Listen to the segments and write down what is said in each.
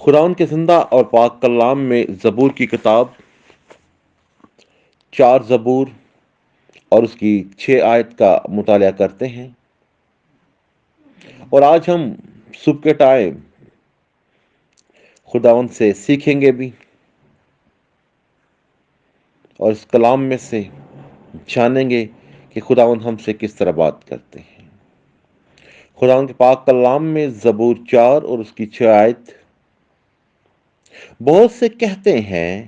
خداوند کے زندہ اور پاک کلام میں زبور کی کتاب، 4 زبور اور اس کی 6 آیت کا مطالعہ کرتے ہیں۔ اور آج ہم صبح کے ٹائم خداوند سے سیکھیں گے بھی، اور اس کلام میں سے جانیں گے کہ خداوند ہم سے کس طرح بات کرتے ہیں۔ خداوند کے پاک کلام میں زبور 4 اور اس کی 6 آیت: بہت سے کہتے ہیں،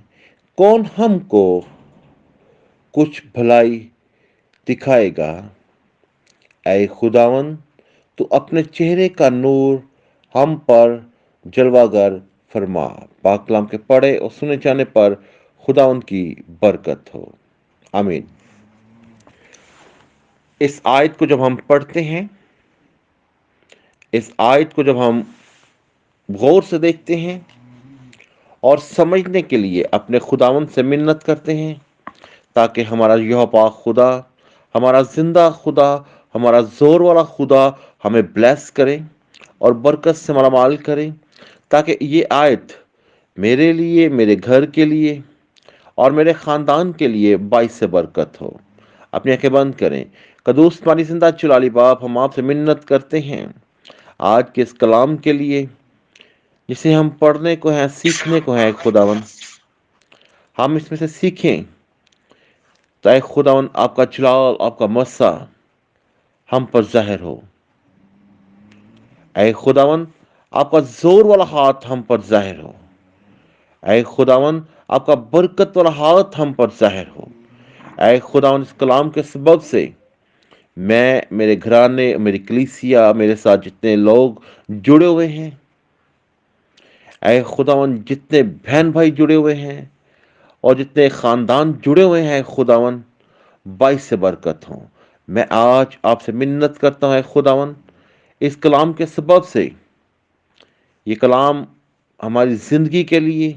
کون ہم کو کچھ بھلائی دکھائے گا؟ اے خداوند، تو اپنے چہرے کا نور ہم پر جلوہ گر فرما۔ پاک کلام کے پڑھے اور سنے جانے پر خداوند کی برکت ہو، آمین۔ اس آیت کو جب ہم پڑھتے ہیں، اس آیت کو جب ہم غور سے دیکھتے ہیں اور سمجھنے کے لیے اپنے خداوند سے منت کرتے ہیں تاکہ ہمارا یہوہ پاک خدا، ہمارا زندہ خدا، ہمارا زور والا خدا ہمیں بلیس کرے اور برکت سے مالا مال کرے، تاکہ یہ آیت میرے لیے، میرے گھر کے لیے اور میرے خاندان کے لیے باعث برکت ہو۔ اپنی آنکھیں بند کریں۔ قدوس پانی زندہ چلالی باپ، ہم آپ سے منت کرتے ہیں آج کے اس کلام کے لیے جسے ہم پڑھنے کو ہیں، سیکھنے کو ہیں۔ خداوند، ہم اس میں سے سیکھیں تاکہ خداوند آپ کا جلال، آپ کا مسا ہم پر ظاہر ہو۔ اے خداوند، آپ کا زور والا ہاتھ ہم پر ظاہر ہو۔ اے خداوند، آپ کا برکت والا ہاتھ ہم پر ظاہر ہو۔ اے خداوند، اس کلام کے سبب سے میں، میرے گھرانے، میری کلیسیا، میرے ساتھ جتنے لوگ جڑے ہوئے ہیں، اے خداوند جتنے بہن بھائی جڑے ہوئے ہیں اور جتنے خاندان جڑے ہوئے ہیں، خداوند باعث برکت ہوں۔ میں آج آپ سے منت کرتا ہوں، اے خداوند، اس کلام کے سبب سے یہ کلام ہماری زندگی کے لیے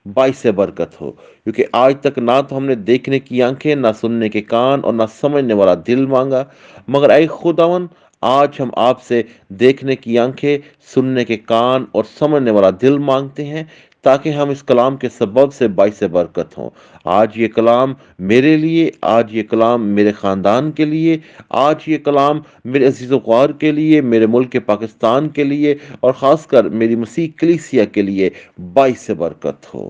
باعث برکت ہو، کیونکہ آج تک نہ تو ہم نے دیکھنے کی آنکھیں، نہ سننے کے کان اور نہ سمجھنے والا دل مانگا، مگر اے خداوند آج ہم آپ سے دیکھنے کی آنکھیں، سننے کے کان اور سمجھنے والا دل مانگتے ہیں، تاکہ ہم اس کلام کے سبب سے باعث برکت ہوں۔ آج یہ کلام میرے لیے، آج یہ کلام میرے خاندان کے لیے، آج یہ کلام میرے عزیز و خوار کے لیے، میرے ملک پاکستان کے لیے اور خاص کر میری مسیح کلیسیا کے لیے باعث برکت ہو،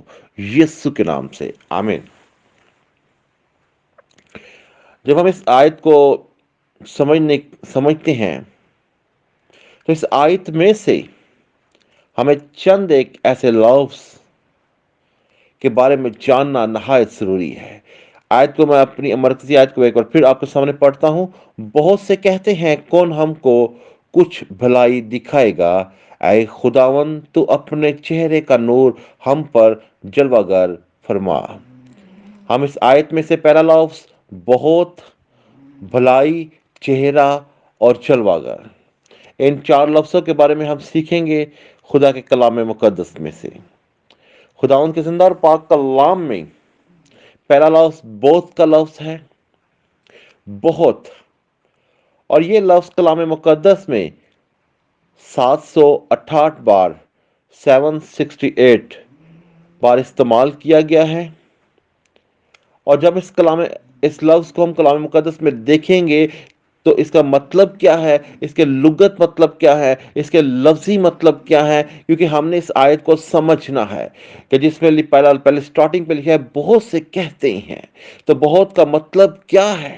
یسوع کے نام سے، آمین۔ جب ہم اس آیت کو سمجھتے ہیں تو اس آیت میں سے ہمیں چند ایک ایسے لفظ کے بارے میں جاننا نہایت ضروری ہے۔ آیت کو میں اپنی مرکزی آیت کو ایک بار پھر آپ کے سامنے پڑھتا ہوں۔ بہت سے کہتے ہیں، کون ہم کو کچھ بھلائی دکھائے گا؟ اے خداوند، تو اپنے چہرے کا نور ہم پر جلوہ گر فرما۔ ہم اس آیت میں سے پہلا لفظ بہت، بھلائی، چہرہ اور جلوہ گر، ان 4 لفظوں کے بارے میں ہم سیکھیں گے خدا کے کلام مقدس میں سے۔ خداوند کے زندہ اور پاک کلام میں پہلا لفظ بہت کا لفظ ہے، بہت، اور یہ لفظ کلام مقدس میں 768 بار، 768 بار استعمال کیا گیا ہے۔ اور جب اس لفظ کو ہم کلام مقدس میں دیکھیں گے تو اس کا مطلب کیا ہے، اس کے لغت مطلب کیا ہے، اس کے لفظی مطلب کیا ہے، کیونکہ ہم نے اس آیت کو سمجھنا ہے کہ جس میں پہلے سٹارٹنگ پہ لکھا ہے بہت سے کہتے ہیں، تو بہت کا مطلب کیا ہے؟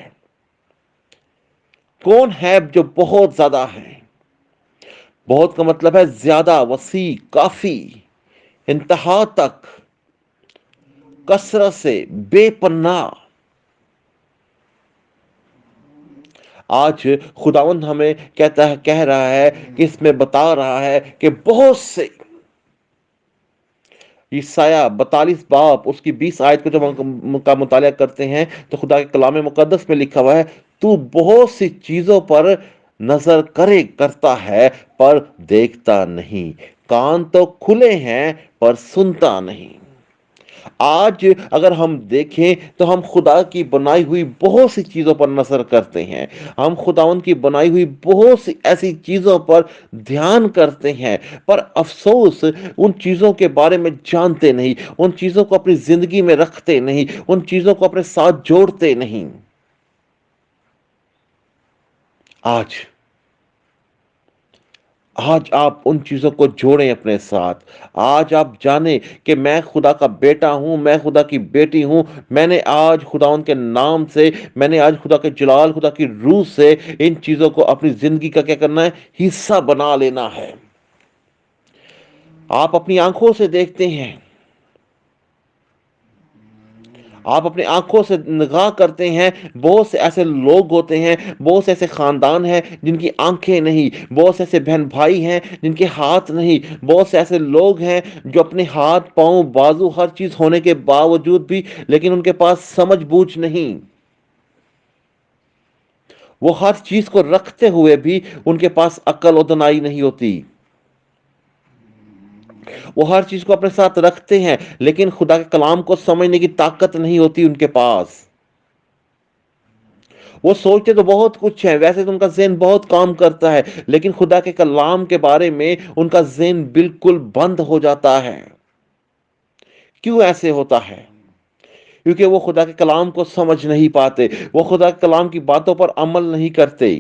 کون ہے جو بہت زیادہ ہے؟ بہت کا مطلب ہے زیادہ، وسیع، کافی، انتہا تک، کثرت سے، بے پناہ۔ آج خداوند ہمیں کہہ رہا ہے کہ اس میں بتا رہا ہے کہ بہت سے، یسایہ 42 باب اس کی 20 آیت کو جب ہم کا مطالعہ کرتے ہیں تو خدا کے کلام مقدس میں لکھا ہوا ہے، تو بہت سی چیزوں پر نظر کرتا ہے پر دیکھتا نہیں، کان تو کھلے ہیں پر سنتا نہیں۔ آج اگر ہم دیکھیں تو ہم خدا کی بنائی ہوئی بہت سی چیزوں پر نظر کرتے ہیں، ہم خداوند کی بنائی ہوئی بہت سی ایسی چیزوں پر دھیان کرتے ہیں، پر افسوس ان چیزوں کے بارے میں جانتے نہیں، ان چیزوں کو اپنی زندگی میں رکھتے نہیں، ان چیزوں کو اپنے ساتھ جوڑتے نہیں۔ آج آج آپ ان چیزوں کو جوڑیں اپنے ساتھ۔ آج آپ جانیں کہ میں خدا کا بیٹا ہوں، میں خدا کی بیٹی ہوں، میں نے آج خدا ان کے نام سے، میں نے آج خدا کے جلال، خدا کی روح سے ان چیزوں کو اپنی زندگی کا کیا کرنا ہے؟ حصہ بنا لینا ہے۔ آپ اپنی آنکھوں سے دیکھتے ہیں، آپ اپنی آنکھوں سے نگاہ کرتے ہیں، بہت سے ایسے لوگ ہوتے ہیں، بہت سے ایسے خاندان ہیں جن کی آنکھیں نہیں، بہت سے ایسے بہن بھائی ہیں جن کے ہاتھ نہیں، بہت سے ایسے لوگ ہیں جو اپنے ہاتھ پاؤں بازو ہر چیز ہونے کے باوجود بھی لیکن ان کے پاس سمجھ بوجھ نہیں، وہ ہر چیز کو رکھتے ہوئے بھی ان کے پاس عقل و دانائی نہیں ہوتی۔ وہ ہر چیز کو اپنے ساتھ رکھتے ہیں لیکن خدا کے کلام کو سمجھنے کی طاقت نہیں ہوتی ان کے پاس۔ وہ سوچتے تو بہت کچھ ہے، ویسے تو ان کا ذہن بہت کام کرتا ہے، لیکن خدا کے کلام کے بارے میں ان کا ذہن بالکل بند ہو جاتا ہے۔ کیوں ایسے ہوتا ہے؟ کیونکہ وہ خدا کے کلام کو سمجھ نہیں پاتے، وہ خدا کے کلام کی باتوں پر عمل نہیں کرتے۔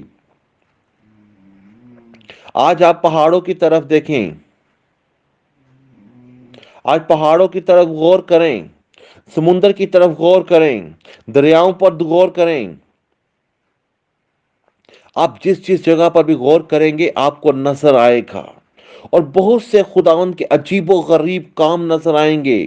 آج آپ پہاڑوں کی طرف دیکھیں، آج پہاڑوں کی طرف غور کریں، سمندر کی طرف غور کریں، دریاؤں پر غور کریں، آپ جس جس جگہ پر بھی غور کریں گے آپ کو نظر آئے گا، اور بہت سے خداوند کے عجیب و غریب کام نظر آئیں گے،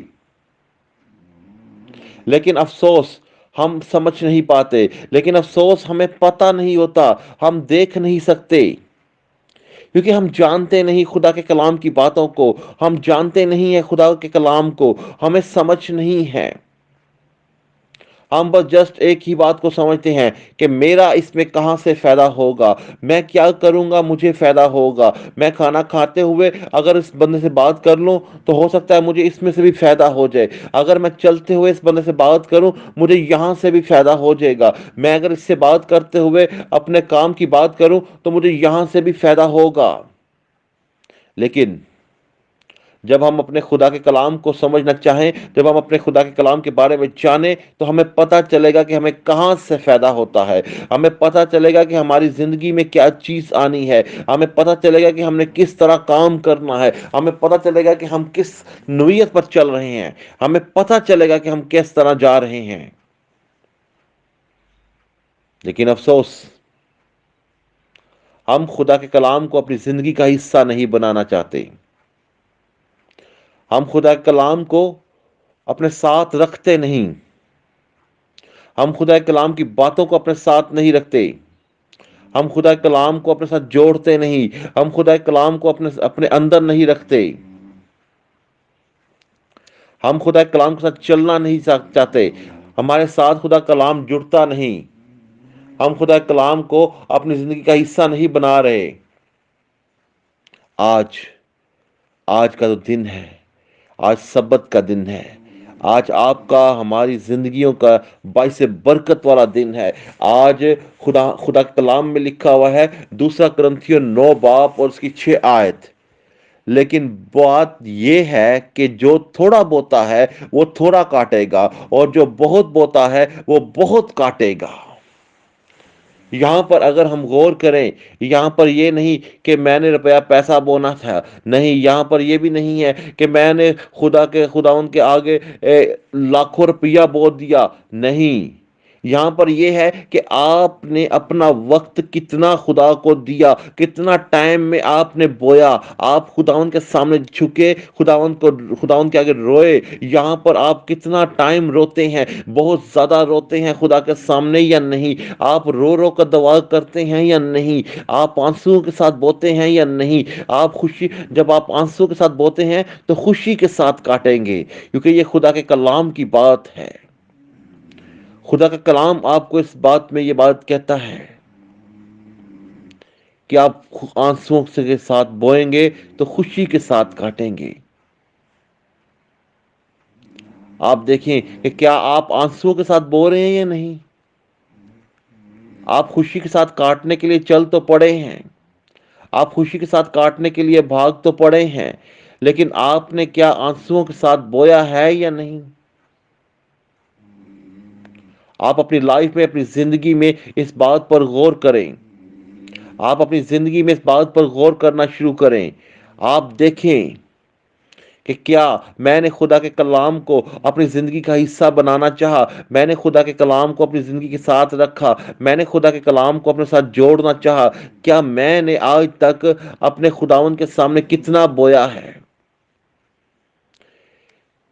لیکن افسوس ہم سمجھ نہیں پاتے، لیکن افسوس ہمیں پتہ نہیں ہوتا، ہم دیکھ نہیں سکتے، کیونکہ ہم جانتے نہیں خدا کے کلام کی باتوں کو، ہم جانتے نہیں ہیں خدا کے کلام کو، ہمیں سمجھ نہیں ہے۔ ہم بس جسٹ ایک ہی بات کو سمجھتے ہیں کہ میرا اس میں کہاں سے فائدہ ہوگا، میں کیا کروں گا مجھے فائدہ ہوگا، میں کھانا کھاتے ہوئے اگر اس بندے سے بات کر لوں تو ہو سکتا ہے مجھے اس میں سے بھی فائدہ ہو جائے، اگر میں چلتے ہوئے اس بندے سے بات کروں مجھے یہاں سے بھی فائدہ ہو جائے گا، میں اگر اس سے بات کرتے ہوئے اپنے کام کی بات کروں تو مجھے یہاں سے بھی فائدہ ہوگا۔ لیکن جب ہم اپنے خدا کے کلام کو سمجھنا چاہیں، جب ہم اپنے خدا کے کلام کے بارے میں جانیں تو ہمیں پتہ چلے گا کہ ہمیں کہاں سے فائدہ ہوتا ہے، ہمیں پتہ چلے گا کہ ہماری زندگی میں کیا چیز آنی ہے، ہمیں پتہ چلے گا کہ ہم نے کس طرح کام کرنا ہے، ہمیں پتہ چلے گا کہ ہم کس نوعیت پر چل رہے ہیں، ہمیں پتہ چلے گا کہ ہم کس طرح جا رہے ہیں۔ لیکن افسوس ہم خدا کے کلام کو اپنی زندگی کا حصہ نہیں بنانا چاہتے، ہم خدا کے کلام کو اپنے ساتھ رکھتے نہیں، ہم خدا کے کلام کی باتوں کو اپنے ساتھ نہیں رکھتے، ہم خدا کے کلام کو اپنے ساتھ جوڑتے نہیں، ہم خدا کے کلام کو اپنے اندر نہیں رکھتے، ہم خدا کے کلام کے ساتھ چلنا نہیں چاہتے، ہمارے ساتھ خدا کا کلام جڑتا نہیں، ہم خدا کے کلام کو اپنی زندگی کا حصہ نہیں بنا رہے۔ آج آج کا جو دن ہے، آج سبت کا دن ہے، آج آپ کا ہماری زندگیوں کا باعث برکت والا دن ہے۔ آج خدا کے کلام میں لکھا ہوا ہے، دوسرا کرنتھیوں 9 باب اور اس کی 6 آیت، لیکن بات یہ ہے کہ جو تھوڑا بوتا ہے وہ تھوڑا کاٹے گا، اور جو بہت بوتا ہے وہ بہت کاٹے گا۔ یہاں پر اگر ہم غور کریں، یہاں پر یہ نہیں کہ میں نے روپیہ پیسہ بونا تھا، نہیں، یہاں پر یہ بھی نہیں ہے کہ میں نے خداوند کے آگے لاکھوں روپیہ بو دیا، نہیں، یہاں پر یہ ہے کہ آپ نے اپنا وقت کتنا خدا کو دیا، کتنا ٹائم میں آپ نے بویا، آپ خداوند کے سامنے جھکے، خداوند کے آگے روئے، یہاں پر آپ کتنا ٹائم روتے ہیں، بہت زیادہ روتے ہیں خدا کے سامنے یا نہیں، آپ رو رو کر دعا کرتے ہیں یا نہیں، آپ آنسو کے ساتھ بوتے ہیں یا نہیں، جب آپ آنسو کے ساتھ بوتے ہیں تو خوشی کے ساتھ کاٹیں گے، کیونکہ یہ خدا کے کلام کی بات ہے۔ خدا کا کلام آپ کو اس بات میں یہ بات کہتا ہے کہ آپ آنسوؤں کے ساتھ بوئیں گے تو خوشی کے ساتھ کاٹیں گے۔ آپ دیکھیں کہ کیا آپ آنسوؤں کے ساتھ بو رہے ہیں یا نہیں. آپ خوشی کے ساتھ کاٹنے کے لیے چل تو پڑے ہیں, آپ خوشی کے ساتھ کاٹنے کے لیے بھاگ تو پڑے ہیں, لیکن آپ نے کیا آنسوؤں کے ساتھ بویا ہے یا نہیں. آپ اپنی لائف میں, اپنی زندگی میں اس بات پر غور کریں. آپ اپنی زندگی میں اس بات پر غور کرنا شروع کریں. آپ دیکھیں کہ کیا میں نے خدا کے کلام کو اپنی زندگی کا حصہ بنانا چاہا, میں نے خدا کے کلام کو اپنی زندگی کے ساتھ رکھا, میں نے خدا کے کلام کو اپنے ساتھ جوڑنا چاہا. کیا میں نے آج تک اپنے خداوند کے سامنے کتنا بویا ہے.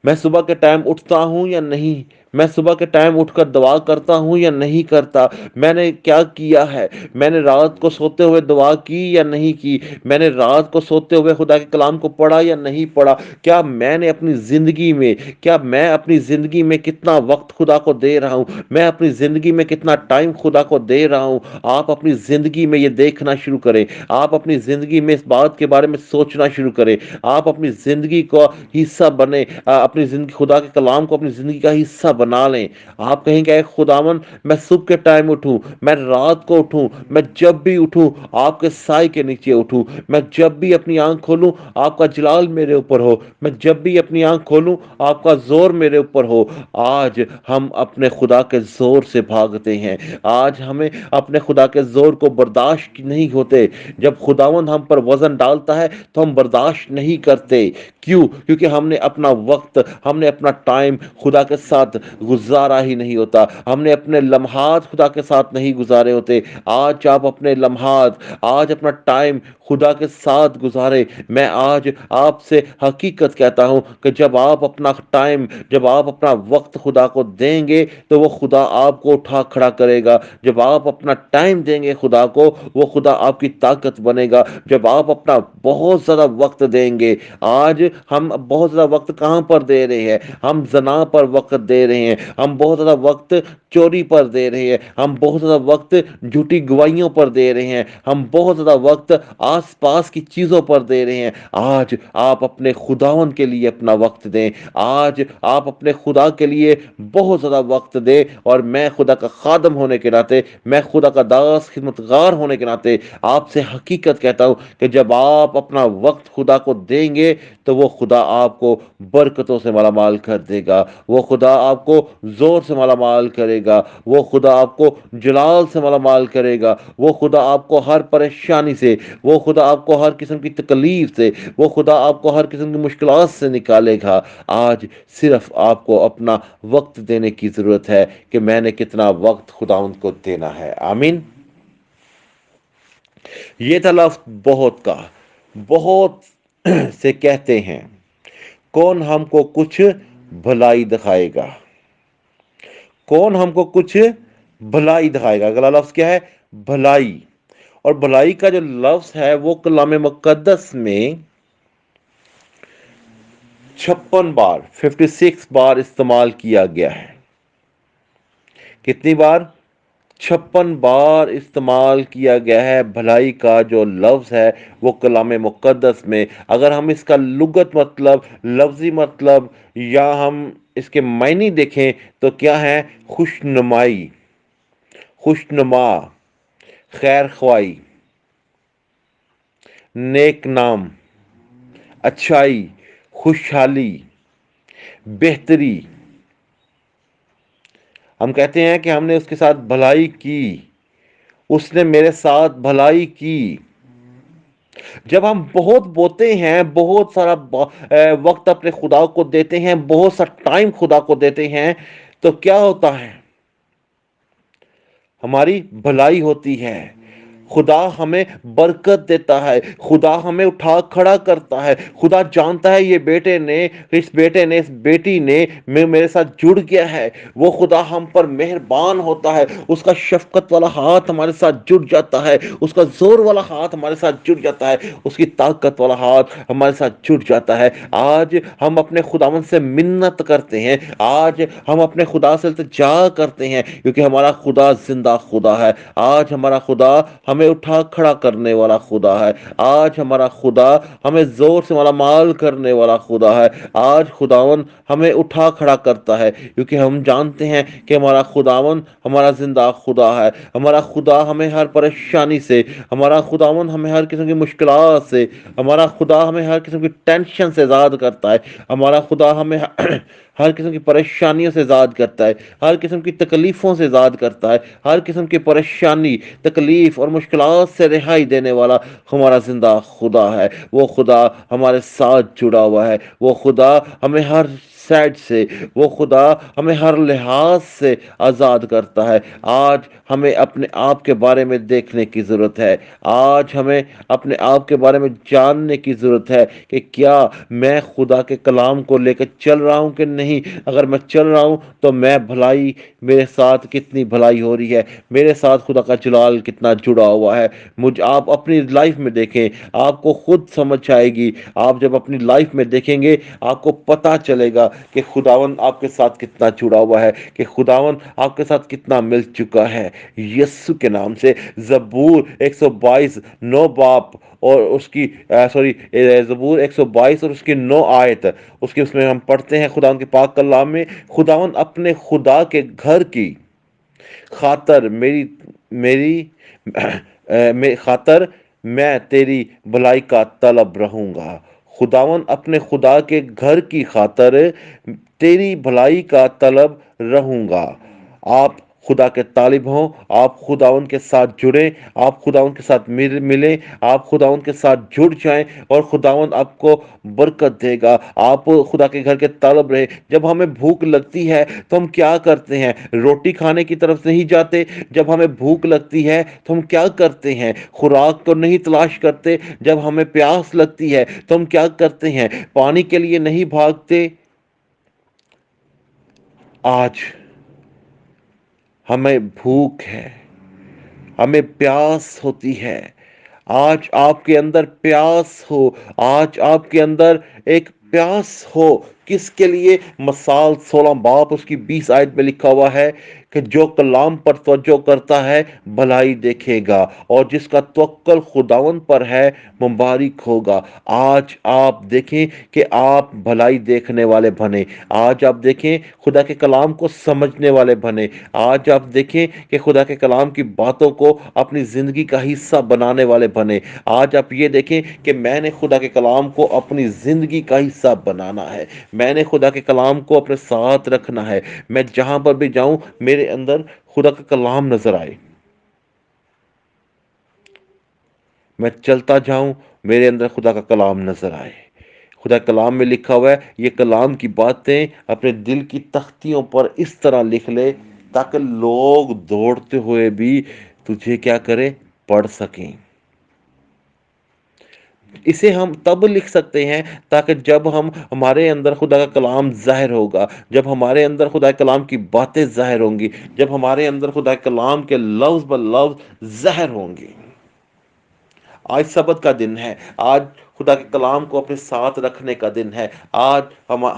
میں صبح کے ٹائم اٹھتا ہوں یا نہیں, میں صبح کے ٹائم اٹھ کر دعا کرتا ہوں یا نہیں کرتا. میں نے کیا کیا ہے, میں نے رات کو سوتے ہوئے دعا کی یا نہیں کی, میں نے رات کو سوتے ہوئے خدا کے کلام کو پڑھا یا نہیں پڑھا. کیا میں نے اپنی زندگی میں, کیا میں اپنی زندگی میں کتنا وقت خدا کو دے رہا ہوں, میں اپنی زندگی میں کتنا ٹائم خدا کو دے رہا ہوں. آپ اپنی زندگی میں یہ دیکھنا شروع کریں, آپ اپنی زندگی میں اس بات کے بارے میں سوچنا شروع کریں. آپ اپنی زندگی کو حصہ بنے, اپنی زندگی, خدا کے کلام کو اپنی زندگی کا حصہ بنا لیں. آپ کہیں گے خداون میں صبح کے ٹائم اٹھوں, میں رات کو اٹھوں, میں جب بھی اٹھوں آپ کے سائے کے نیچے اٹھوں, میں جب بھی اپنی آنکھ کھولوں آپ کا جلال میرے اوپر ہو, میں جب بھی اپنی آنکھ کھولوں آپ کا زور میرے اوپر ہو. آج ہم اپنے خدا کے زور سے بھاگتے ہیں, آج ہمیں اپنے خدا کے زور کو برداشت نہیں ہوتے. جب خداوند ہم پر وزن ڈالتا ہے تو ہم برداشت نہیں کرتے. کیوں؟ کیونکہ ہم نے اپنا وقت, ہم نے اپنا ٹائم خدا کے ساتھ گزارا ہی نہیں ہوتا, ہم نے اپنے لمحات خدا کے ساتھ نہیں گزارے ہوتے. آج آپ اپنے لمحات, آج اپنا ٹائم خدا کے ساتھ گزارے. میں آج آپ سے حقیقت کہتا ہوں کہ جب آپ اپنا ٹائم, جب آپ اپنا وقت خدا کو دیں گے تو وہ خدا آپ کو اٹھا کھڑا کرے گا. جب آپ اپنا ٹائم دیں گے خدا کو, وہ خدا آپ کی طاقت بنے گا. جب آپ اپنا بہت زیادہ وقت دیں گے, آج ہم بہت زیادہ وقت کہاں پر دے رہے ہیں, ہم زنا پر وقت دے رہے ہیں, ہم بہت زیادہ وقت چوری پر دے رہے ہیں, ہم بہت زیادہ وقت جھوٹی گواہیوں پر دے رہے ہیں, ہم بہت زیادہ وقت آس پاس کی چیزوں پر دے رہے ہیں. آج آپ اپنے خداوند کے لیے اپنا وقت دیں, آج آپ اپنے خدا کے لیے بہت زیادہ وقت دیں. اور میں خدا کا خادم ہونے کے ناطے, میں خدا کا داس خدمتگار ہونے کے ناطے آپ سے حقیقت کہتا ہوں کہ جب آپ اپنا وقت خدا کو دیں گے تو وہ خدا آپ کو برکتوں سے مالا مال کر دے گا, وہ خدا آپ کو زور سے مالا مال کرے گا, وہ خدا آپ کو جلال سے مالا مال کرے گا, وہ خدا آپ کو ہر پریشانی سے, وہ خدا آپ کو ہر قسم کی تکلیف سے, وہ خدا آپ کو ہر قسم کی مشکلات سے نکالے گا. آج صرف آپ کو اپنا وقت دینے کی ضرورت ہے کہ میں نے کتنا وقت خداوند کو دینا ہے. آمین. یہ تھا لفظ بہت کا. بہت سے کہتے ہیں کون ہم کو کچھ بھلائی دکھائے گا, کون ہم کو کچھ بھلائی دکھائے گا. اگلا لفظ کیا ہے؟ بھلائی. اور بھلائی کا جو لفظ ہے وہ کلام مقدس میں 56 بار استعمال کیا گیا ہے. کتنی بار؟ 56 بار استعمال کیا گیا ہے. بھلائی کا جو لفظ ہے وہ کلام مقدس میں, اگر ہم اس کا لغت مطلب, لفظی مطلب, یا ہم اس کے معنی دیکھیں تو کیا ہے؟ خوشنمائی, خوشنما, خیر خواہی, نیک نام, اچھائی, خوشحالی, بہتری. ہم کہتے ہیں کہ ہم نے اس کے ساتھ بھلائی کی, اس نے میرے ساتھ بھلائی کی. جب ہم بہت بوتے ہیں, بہت سارا وقت اپنے خدا کو دیتے ہیں, بہت سا ٹائم خدا کو دیتے ہیں, تو کیا ہوتا ہے؟ ہماری بھلائی ہوتی ہے. خدا ہمیں برکت دیتا ہے, خدا ہمیں اٹھا کھڑا کرتا ہے. خدا جانتا ہے یہ بیٹے نے, اس بیٹے نے, اس بیٹی نے میرے ساتھ جڑ گیا ہے. وہ خدا ہم پر مہربان ہوتا ہے, اس کا شفقت والا ہاتھ ہمارے ساتھ جڑ جاتا ہے, اس کا زور والا ہاتھ ہمارے ساتھ جڑ جاتا ہے, اس کی طاقت والا ہاتھ ہمارے ساتھ جڑ جاتا ہے. آج ہم اپنے خداوند سے منت کرتے ہیں, آج ہم اپنے خدا سے التجا کرتے ہیں, کیونکہ ہمارا خدا زندہ خدا ہے. آج ہمارا خدا ہمیں ہمیں اٹھا کھڑا کرنے والا خدا ہے۔ آج ہمارا خدا ہمیں زور سے مالا مال کرنے والا خدا ہے۔ آج خداون ہمیں اٹھا کھڑا کرتا ہے، کیونکہ ہم جانتے ہیں کہ ہمارا خداون ہمارا زندہ خدا ہے۔ ہمارا خدا ہمیں ہر پریشانی سے، ہمارا خداون ہمیں ہر قسم کی مشکلات سے، ہمارا خدا ہمیں ہر قسم کی ٹینشن سے آزاد کرتا ہے۔ ہمارا خدا ہمیں ہر قسم کی پریشانیوں سے آزاد کرتا ہے، ہر قسم کی تکلیفوں سے آزاد کرتا ہے، ہر قسم کی پریشانی، تکلیف اور مشکلات سے رہائی دینے والا ہمارا زندہ خدا ہے۔ وہ خدا ہمارے ساتھ جڑا ہوا ہے، وہ خدا ہمیں ہر سائڈ سے، وہ خدا ہمیں ہر لحاظ سے آزاد کرتا ہے۔ آج ہمیں اپنے آپ کے بارے میں دیکھنے کی ضرورت ہے۔ آج ہمیں اپنے آپ کے بارے میں جاننے کی ضرورت ہے کہ کیا میں خدا کے کلام کو لے کے چل رہا ہوں کہ نہیں۔ اگر میں چل رہا ہوں تو میں بھلائی، میرے ساتھ کتنی بھلائی ہو رہی ہے، میرے ساتھ خدا کا جلال کتنا جڑا ہوا ہے۔ آپ اپنی لائف میں دیکھیں، آپ کو خود سمجھ آئے گی۔ آپ جب اپنی لائف میں دیکھیں گے، آپ کو پتہ چلے گا کہ خداون آپ کے ساتھ کتنا جڑا ہوا ہے، کہ خداون آپ کے ساتھ کتنا مل چکا ہے۔ یسوع کے نام سے زبور 122 9 باپ اور اس کی زبور 122 اور اس کی 9 آیت، اس میں ہم پڑھتے ہیں خداون کے پاک کلام میں، خداون اپنے خدا کے گھر کی خاطر خاطر میں تیری بھلائی کا طلب رہوں گا۔ خداون اپنے خدا کے گھر کی خاطر تیری بھلائی کا طلب رہوں گا۔ آپ خدا کے طالب ہوں، آپ خداون کے ساتھ جڑیں، آپ خداون کے ساتھ ملیں، آپ خداون کے ساتھ جڑ جائیں اور خداون آپ کو برکت دے گا۔ آپ خدا کے گھر کے طالب رہیں۔ جب ہمیں بھوک لگتی ہے تو ہم کیا کرتے ہیں؟ روٹی کھانے کی طرف نہیں جاتے۔ جب ہمیں بھوک لگتی ہے تو ہم کیا کرتے ہیں؟ خوراک کو نہیں تلاش کرتے۔ جب ہمیں پیاس لگتی ہے تو ہم کیا کرتے ہیں؟ پانی کے لیے نہیں بھاگتے۔ آج ہمیں بھوک ہے، ہمیں پیاس ہوتی ہے۔ آج آپ کے اندر پیاس ہو، آج آپ کے اندر ایک پیاس ہو۔ کس کے لیے؟ مثال 16 باپ اس کی 20 آیت میں لکھا ہوا ہے کہ جو کلام پر توجہ کرتا ہے بھلائی دیکھے گا، اور جس کا توکل خداون پر ہے مبارک ہوگا۔ آج آپ دیکھیں کہ آپ بھلائی دیکھنے والے بنے۔ آج آپ دیکھیں خدا کے کلام کو سمجھنے والے بنے۔ آج آپ دیکھیں کہ خدا کے کلام کی باتوں کو اپنی زندگی کا حصہ بنانے والے بنے۔ آج آپ یہ دیکھیں کہ میں نے خدا کے کلام کو اپنی زندگی کا حصہ بنانا ہے، میں نے خدا کے کلام کو اپنے ساتھ رکھنا ہے۔ میں جہاں پر بھی جاؤں میرے اندر خدا کا کلام نظر آئے، میں چلتا جاؤں میرے اندر خدا کا کلام نظر آئے۔ خدا کلام میں لکھا ہوا ہے یہ کلام کی باتیں اپنے دل کی تختیوں پر اس طرح لکھ لے تاکہ لوگ دوڑتے ہوئے بھی تجھے کیا کریں؟ پڑھ سکیں۔ اسے ہم تب لکھ سکتے ہیں تاکہ جب ہمارے اندر خدا کا کلام ظاہر ہوگا، جب ہمارے اندر خدا کے کلام کی باتیں ظاہر ہوں گی، جب ہمارے اندر خدا کے کلام کے لفظ بلفظ ظاہر ہوں گی۔ آج سبت کا دن ہے۔ آج خدا کے کلام کو اپنے ساتھ رکھنے کا دن ہے۔ آج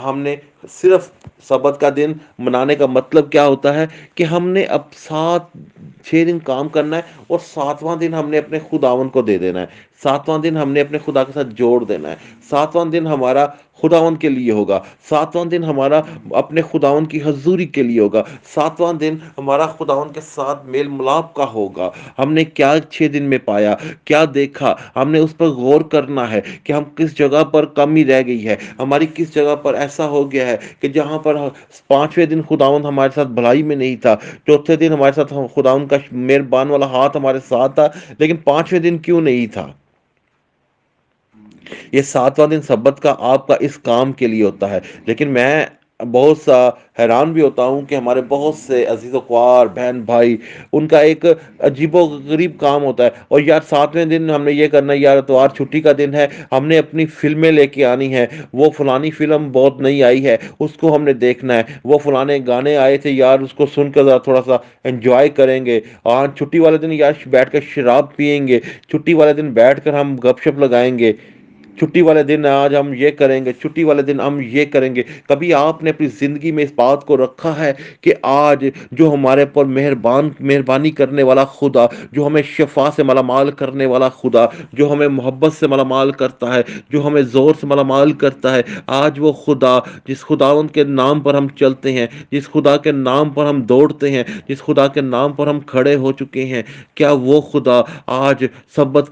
ہم نے صرف سبت کا دن منانے کا مطلب کیا ہوتا ہے کہ ہم نے اب 6 دن کام کرنا ہے اور 7واں دن ہم نے اپنے خداون کو دے دینا ہے۔ 7واں دن ہم نے اپنے خدا کے ساتھ جوڑ دینا ہے۔ 7واں دن ہمارا خداون کے لیے ہوگا۔ 7واں دن ہمارا اپنے خداون کی حضوری کے لیے ہوگا۔ 7واں دن ہمارا خداون کے ساتھ میل ملاپ کا ہوگا۔ ہم نے کیا 6 دن میں پایا، کیا دیکھا، ہم نے اس پر غور کرنا ہے کہ ہم کس جگہ پر کمی رہ گئی ہے، ہماری کس جگہ پر ایسا ہو گیا ہے کہ جہاں پر 5ویں دن خداون ہمارے ساتھ بھلائی میں نہیں تھا، 4تھے دن ہمارے ساتھ خداون کا مہربان والا ہاتھ ہمارے ساتھ تھا، لیکن 5ویں دن کیوں نہیں تھا؟ یہ 7واں دن سبت کا آپ کا اس کام کے لیے ہوتا ہے۔ لیکن میں بہت سا حیران بھی ہوتا ہوں کہ ہمارے بہت سے عزیز و خوار بہن بھائی، ان کا ایک عجیب و غریب کام ہوتا ہے، اور یار 7ویں دن ہم نے یہ کرنا ہے، یار اتوار چھٹی کا دن ہے، ہم نے اپنی فلمیں لے کے آنی ہے، وہ فلانی فلم بہت نئی آئی ہے اس کو ہم نے دیکھنا ہے، وہ فلانے گانے آئے تھے یار اس کو سن کر تھوڑا سا انجوائے کریں گے، اور چھٹی والے دن یار بیٹھ کر شراب پئیں گے، چھٹی والے دن بیٹھ کر ہم گپ شپ لگائیں گے۔ چھٹی والے دن آج ہم یہ کریں گے، چھٹی والے دن ہم یہ کریں گے۔ کبھی آپ نے اپنی زندگی میں اس بات کو رکھا ہے کہ آج جو ہمارے پر مہربانی کرنے والا خدا، جو ہمیں شفا سے مالا مال کرنے والا خدا، جو ہمیں محبت سے مالا مال کرتا ہے، جو ہمیں زور سے مالا مال کرتا ہے، آج وہ خدا جس خداوند کے نام پر ہم چلتے ہیں، جس خدا کے نام پر ہم دوڑتے ہیں، جس خدا کے نام پر ہم کھڑے ہو چکے ہیں، کیا وہ خدا آج سبت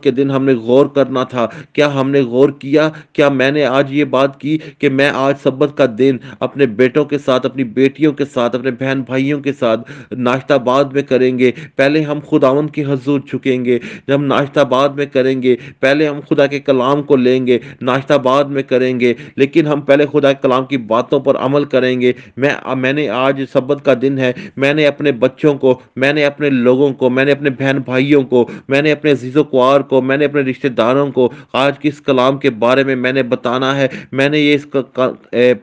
کے دن ہم نے غور کرنا تھا؟ کیا ہم نے غور کیا؟ کیا میں نے آج یہ بات کی کہ میں آج سبت کا دن اپنے بیٹوں کے ساتھ، اپنی بیٹیوں کے ساتھ، اپنے بہن بھائیوں کے ساتھ ناشتہ بعد میں کریں گے؟ پہلے ہم خداوند کی حضور جھکیں گے، جب ہم ناشتہ بعد میں کریں گے، پہلے ہم خدا کے کلام کو لیں گے، ناشتہ بعد میں کریں گے، لیکن ہم پہلے خدا کے کلام کی باتوں پر عمل کریں گے۔ میں نے آج سبت کا دن ہے، میں نے اپنے بچوں کو، میں نے اپنے لوگوں کو، میں نے اپنے بہن بھائیوں کو، میں نے اپنے عزیز و کوار کو، میں نے اپنے رشتہ داروں کو آج کس کلام کے بارے میں نے بتانا ہے۔ میں نے یہ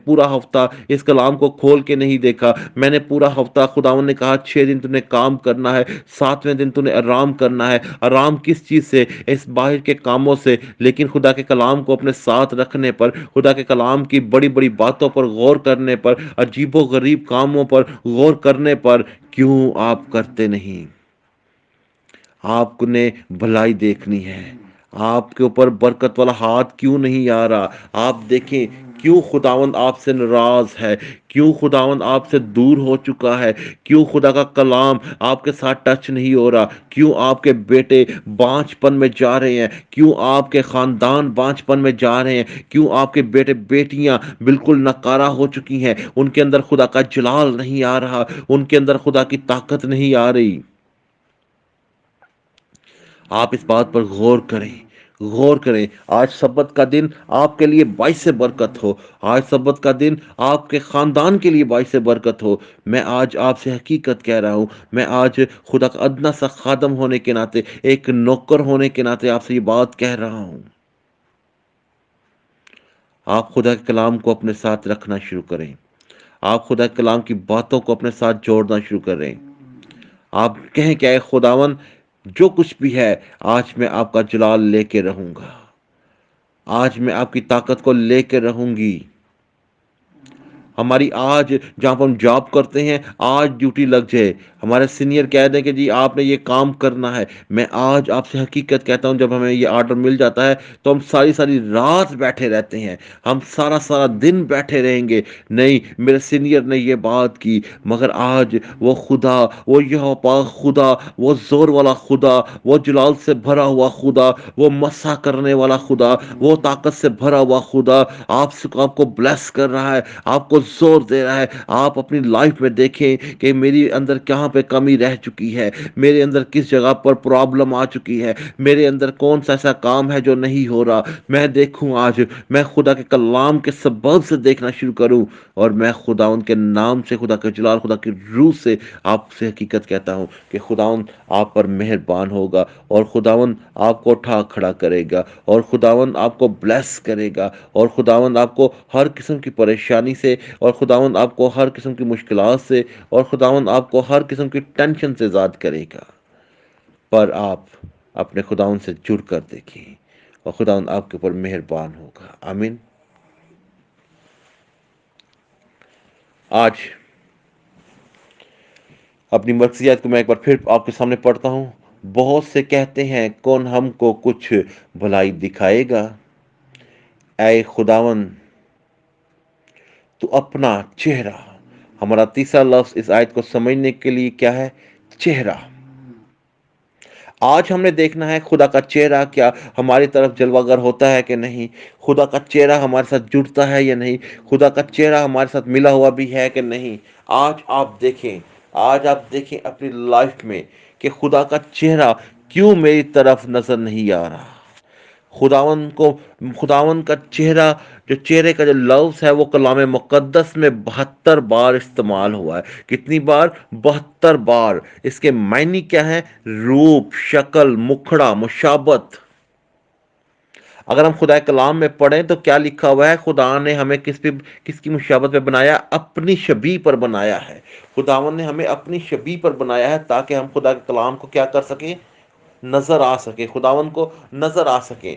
پورا ہفتہ اس کلام کو کھول کے نہیں دیکھا۔ میں نے پورا ہفتہ، خداوند نے کہا 6 دن تو نے کام کرنا ہے، 7ویں دن تو نے آرام کرنا ہے۔ آرام کس چیز سے؟ اس باہر کے کاموں سے، لیکن خدا کے کلام کو اپنے ساتھ رکھنے پر، خدا کے کلام کی بڑی بڑی باتوں پر غور کرنے پر، عجیب و غریب کاموں پر غور کرنے پر کیوں آپ کرتے نہیں؟ آپ نے بھلائی دیکھنی ہے، آپ کے اوپر برکت والا ہاتھ کیوں نہیں آ رہا؟ آپ دیکھیں کیوں خداوند آپ سے ناراض ہے، کیوں خداوند آپ سے دور ہو چکا ہے، کیوں خدا کا کلام آپ کے ساتھ ٹچ نہیں ہو رہا، کیوں آپ کے بیٹے بانجھ پن میں جا رہے ہیں، کیوں آپ کے خاندان بانجھ پن میں جا رہے ہیں، کیوں آپ کے بیٹے بیٹیاں بالکل نکارہ ہو چکی ہیں، ان کے اندر خدا کا جلال نہیں آ رہا، ان کے اندر خدا کی طاقت نہیں آ رہی۔ آپ اس بات پر غور کریں، غور کریں۔ آج سبت کا دن آپ کے لیے باعث برکت ہو، آج سبت کا دن آپ کے خاندان کے لیے باعث برکت ہو۔ میں آج آپ سے حقیقت کہہ رہا ہوں، میں آج خدا کا ادنا سا خادم ہونے کے ناطے، ایک نوکر ہونے کے ناطے آپ سے یہ بات کہہ رہا ہوں۔ آپ خدا کے کلام کو اپنے ساتھ رکھنا شروع کریں، آپ خدا کے کلام کی باتوں کو اپنے ساتھ جوڑنا شروع کریں۔ آپ کہیں کہ اے خداون، جو کچھ بھی ہے آج میں آپ کا جلال لے کے رہوں گا، آج میں آپ کی طاقت کو لے کے رہوں گی۔ ہماری آج جہاں پر ہم جاب کرتے ہیں، آج ڈیوٹی لگ جائے، ہمارے سینئر کہہ دیں کہ جی آپ نے یہ کام کرنا ہے۔ میں آج آپ سے حقیقت کہتا ہوں، جب ہمیں یہ آرڈر مل جاتا ہے تو ہم ساری ساری رات بیٹھے رہتے ہیں، ہم سارا سارا دن بیٹھے رہیں گے۔ نہیں، میرے سینئر نے یہ بات کی، مگر آج وہ خدا، وہ یہوہ پاک خدا، وہ زور والا خدا، وہ جلال سے بھرا ہوا خدا، وہ مسح کرنے والا خدا، وہ طاقت سے بھرا ہوا خدا آپ کو بلیس کر رہا ہے، آپ کو زور دے رہا ہے۔ آپ اپنی لائف میں دیکھیں کہ میری اندر کہاں پہ کمی رہ چکی ہے، میرے اندر کس جگہ پر پرابلم آ چکی ہے، میرے اندر کون سا ایسا کام ہے جو نہیں ہو رہا۔ میں دیکھوں، آج میں خدا کے کلام کے سبب سے دیکھنا شروع کروں، اور میں خداوند کے نام سے، خدا کے جلال، خدا کی روح سے آپ سے حقیقت کہتا ہوں کہ خداوند آپ پر مہربان ہوگا، اور خداوند آپ کو اٹھا کھڑا کرے گا، اور خداوند آپ کو بلیس کرے گا، اور خداوند آپ کو ہر قسم کی پریشانی سے، اور خداوند آپ کو ہر قسم کی مشکلات سے، اور خداوند آپ کو ہر قسم کی ٹینشن سے آزاد کرے گا۔ پر آپ اپنے خداوند سے جڑ کر دیکھیں، اور خداوند آپ کے اوپر مہربان ہوگا۔ آمین۔ آج اپنی مرثیات کو میں ایک بار پھر آپ کے سامنے پڑھتا ہوں۔ بہت سے کہتے ہیں، کون ہم کو کچھ بھلائی دکھائے گا؟ اے خداوند، تو اپنا چہرہ، ہمارا تیسرا لفظ اس آیت کو سمجھنے کے لیے کیا ہے؟ چہرہ۔ آج ہم نے دیکھنا ہے خدا کا چہرہ کیا ہماری طرف جلوہ گر ہوتا ہے کہ نہیں، خدا کا چہرہ ہمارے ساتھ جڑتا ہے یا نہیں، خدا کا چہرہ ہمارے ساتھ ملا ہوا بھی ہے کہ نہیں۔ آج آپ دیکھیں، آج آپ دیکھیں اپنی لائف میں کہ خدا کا چہرہ کیوں میری طرف نظر نہیں آ رہا۔ خداون کا چہرہ، جو چہرے کا جو لفظ ہے، وہ کلام مقدس میں 72 بار استعمال ہوا ہے۔ کتنی بار؟ 72 بار۔ اس کے معنی کیا ہے؟ روپ، شکل، مکھڑا، مشابت۔ اگر ہم خدا کلام میں پڑھیں تو کیا لکھا ہوا ہے؟ خدا نے ہمیں کس کی مشابت میں بنایا؟ اپنی شبیہ پر بنایا ہے۔ خداون نے ہمیں اپنی شبیہ پر بنایا ہے تاکہ ہم خدا کے کلام کو کیا کر سکیں؟ نظر آ سکے، خداون کو نظر آ سکے۔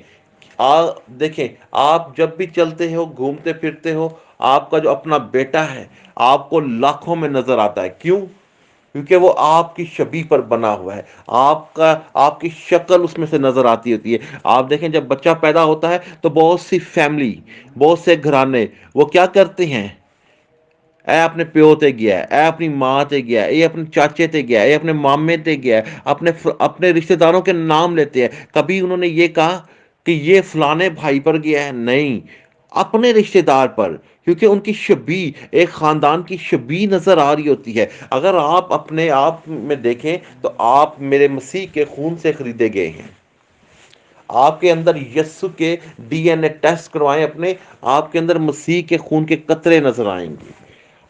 دیکھیں، آپ جب بھی چلتے ہو، گھومتے پھرتے ہو، آپ کا جو اپنا بیٹا ہے آپ کو لاکھوں میں نظر آتا ہے. کیوں؟ کیونکہ وہ آپ کی شبیہ پر بنا ہوا ہے. آپ کی شکل اس میں سے نظر آتی ہوتی ہے. آپ دیکھیں جب بچہ پیدا ہوتا ہے تو بہت سی فیملی، بہت سے گھرانے وہ کیا کرتے ہیں؟ اے اپنے پیو تے گیا ہے، اے اپنی ماں تے گیا ہے، اے اپنے چاچے تے گیا ہے، اے اپنے مامے تے گیا ہے، اپنے رشتہ داروں کے نام لیتے ہیں. کبھی انہوں نے یہ کہا کہ یہ فلانے بھائی پر گیا ہے؟ نہیں، اپنے رشتہ دار پر. کیونکہ ان کی شبیہ، ایک خاندان کی شبیہ نظر آ رہی ہوتی ہے. اگر آپ اپنے آپ میں دیکھیں تو آپ میرے مسیح کے خون سے خریدے گئے ہیں. آپ کے اندر یسو کے ڈی این اے ٹیسٹ کروائیں اپنے، آپ کے اندر مسیح کے خون کے قطرے نظر آئیں گے.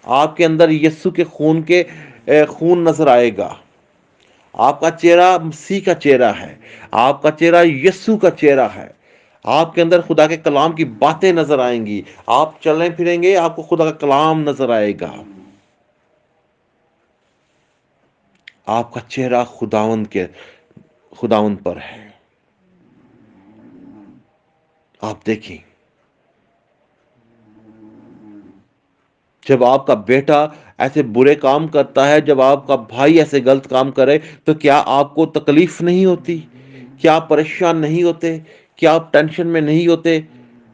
آپ کے اندر یسو کے خون نظر آئے گا. آپ کا چہرہ مسیح کا چہرہ ہے، آپ کا چہرہ یسو کا چہرہ ہے. آپ کے اندر خدا کے کلام کی باتیں نظر آئیں گی. آپ چلیں پھریں گے، آپ کو خدا کا کلام نظر آئے گا. آپ کا چہرہ خداوند پر ہے. آپ دیکھیں، جب آپ کا بیٹا ایسے برے کام کرتا ہے، جب آپ کا بھائی ایسے غلط کام کرے، تو کیا آپ کو تکلیف نہیں ہوتی؟ کیا آپ پریشان نہیں ہوتے؟ کیا آپ ٹینشن میں نہیں ہوتے